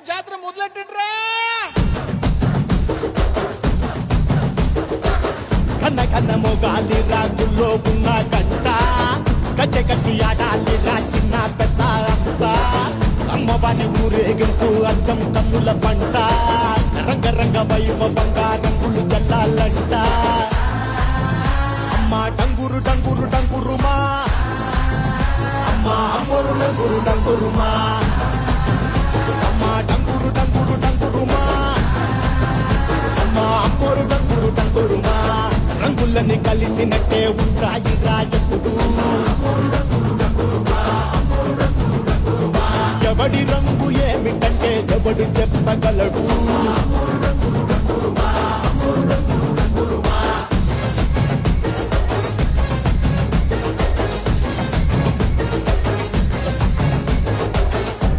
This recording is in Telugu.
జాతర మొదలెట్టిండ్రా. కన్న కన్న మొగాలి రాగుల్లో ఉన్న గంట గచ్చగట్టి ఆడాలిరా చిన్న పెద్ద అంతా అమ్మవారి ఊరేగింపు అచ్చం తమ్ముల పంట రంగరంగ వైభవంగా రంగులు జల్లాలంట అమ్మ డంగురు డంగురు డంగురుమా అమ్మ అమ్మోరు డంగురు డంగురుమా అమ్మ డంగురు డంగురు డంగురుమా అమ్మ అమ్మోరు డంగురు డంగురుమా రంగులని కలిసినట్టే ఉంటాయి రాజపుడు ఎవడి రంగు ఏమిటంటే ఎవడు చెప్పగలడు